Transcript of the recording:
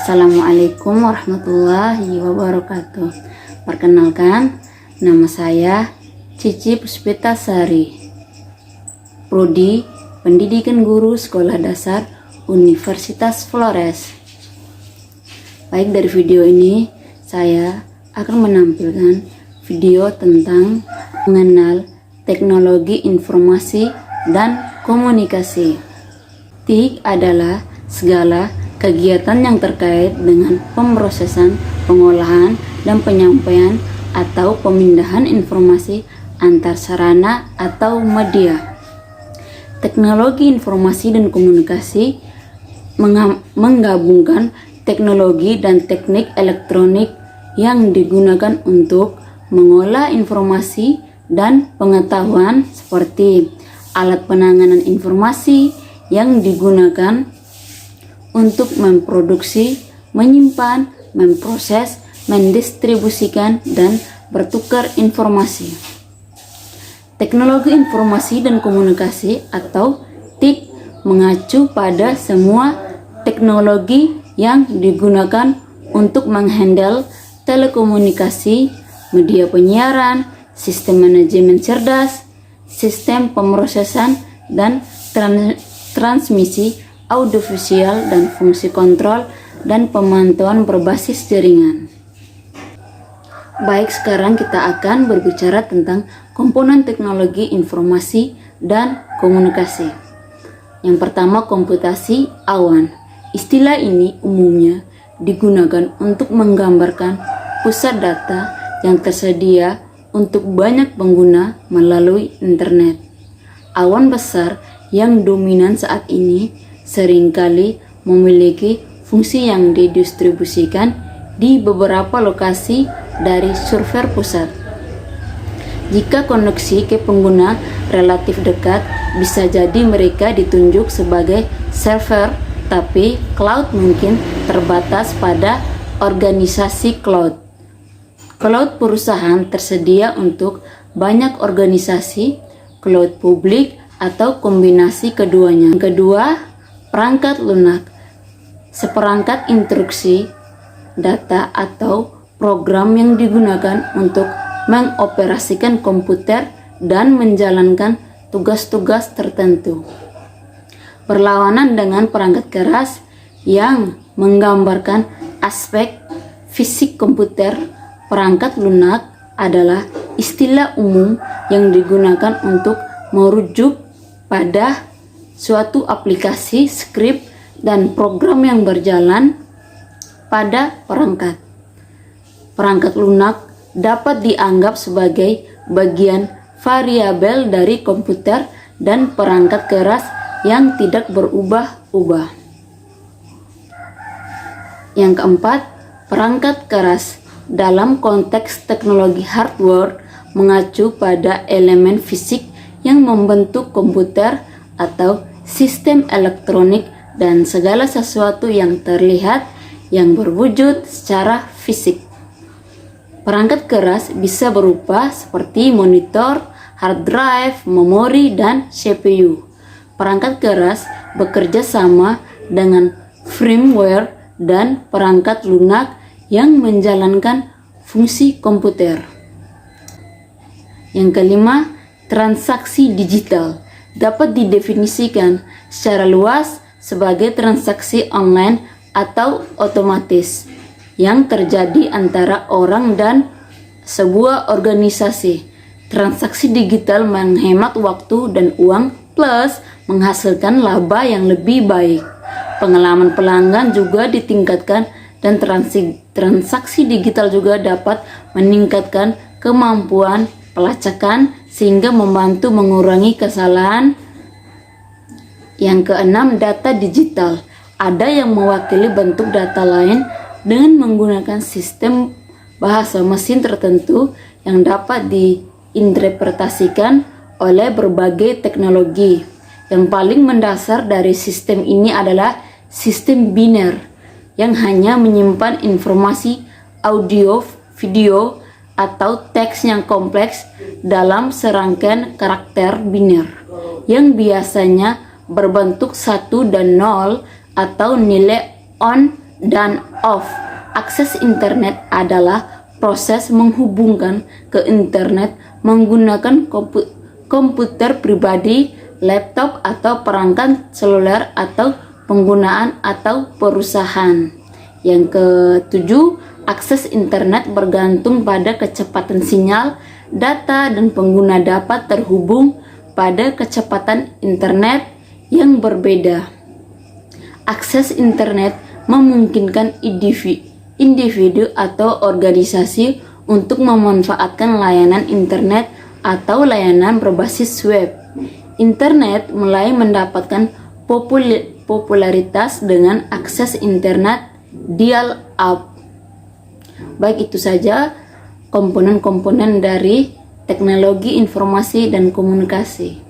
Assalamualaikum warahmatullahi wabarakatuh. Perkenalkan, nama saya Cici Puspitasari, Prodi Pendidikan Guru Sekolah Dasar Universitas Flores. Baik, dari video ini saya akan menampilkan video tentang mengenal teknologi informasi dan komunikasi. TIK adalah segala kegiatan yang terkait dengan pemrosesan, pengolahan, dan penyampaian atau pemindahan informasi antar sarana atau media. Teknologi informasi dan komunikasi menggabungkan teknologi dan teknik elektronik yang digunakan untuk mengolah informasi dan pengetahuan, seperti alat penanganan informasi yang digunakan untuk memproduksi, menyimpan, memproses, mendistribusikan, dan bertukar informasi. Teknologi informasi dan komunikasi atau TIK mengacu pada semua teknologi yang digunakan untuk menghandle telekomunikasi, media penyiaran, sistem manajemen cerdas, sistem pemrosesan dan transmisi audiovisual, dan fungsi kontrol dan pemantauan berbasis jaringan. Baik, sekarang kita akan berbicara tentang komponen teknologi informasi dan komunikasi. Yang pertama, komputasi awan. Istilah ini umumnya digunakan untuk menggambarkan pusat data yang tersedia untuk banyak pengguna melalui internet. Awan besar yang dominan saat ini seringkali memiliki fungsi yang didistribusikan di beberapa lokasi dari server pusat. Jika koneksi ke pengguna relatif dekat, bisa jadi mereka ditunjuk sebagai server, tapi cloud mungkin terbatas pada organisasi cloud. Cloud perusahaan tersedia untuk banyak organisasi, cloud publik, atau kombinasi keduanya. Yang kedua, perangkat lunak, seperangkat instruksi data atau program yang digunakan untuk mengoperasikan komputer dan menjalankan tugas-tugas tertentu. Berlawanan dengan perangkat keras yang menggambarkan aspek fisik komputer, perangkat lunak adalah istilah umum yang digunakan untuk merujuk pada suatu aplikasi, skrip, dan program yang berjalan pada perangkat. Perangkat lunak dapat dianggap sebagai bagian variabel dari komputer dan perangkat keras yang tidak berubah-ubah. Yang keempat, perangkat keras dalam konteks teknologi hardware mengacu pada elemen fisik yang membentuk komputer atau sistem elektronik dan segala sesuatu yang terlihat yang berwujud secara fisik. Perangkat keras bisa berupa seperti monitor, hard drive, memori, dan CPU. Perangkat keras bekerja sama dengan firmware dan perangkat lunak yang menjalankan fungsi komputer. Yang kelima, transaksi digital dapat didefinisikan secara luas sebagai transaksi online atau otomatis yang terjadi antara orang dan sebuah organisasi. Transaksi digital menghemat waktu dan uang plus menghasilkan laba yang lebih baik. Pengalaman pelanggan juga ditingkatkan dan transaksi digital juga dapat meningkatkan kemampuan pelacakan sehingga membantu mengurangi kesalahan. Yang keenam, data digital. Ada yang mewakili bentuk data lain dengan menggunakan sistem bahasa mesin tertentu yang dapat diinterpretasikan oleh berbagai teknologi. Yang paling mendasar dari sistem ini adalah sistem biner yang hanya menyimpan informasi audio, video, atau teks yang kompleks dalam serangkaian karakter biner yang biasanya berbentuk 1 dan 0 atau nilai on dan off. Akses internet adalah proses menghubungkan ke internet menggunakan komputer pribadi, laptop atau perangkat seluler atau penggunaan atau perusahaan. Yang ketujuh, akses internet bergantung pada kecepatan sinyal, data dan pengguna dapat terhubung pada kecepatan internet yang berbeda. Akses internet memungkinkan individu atau organisasi untuk memanfaatkan layanan internet atau layanan berbasis web. Internet mulai mendapatkan popularitas dengan akses internet dial-up. Baik, itu saja komponen-komponen dari teknologi informasi dan komunikasi.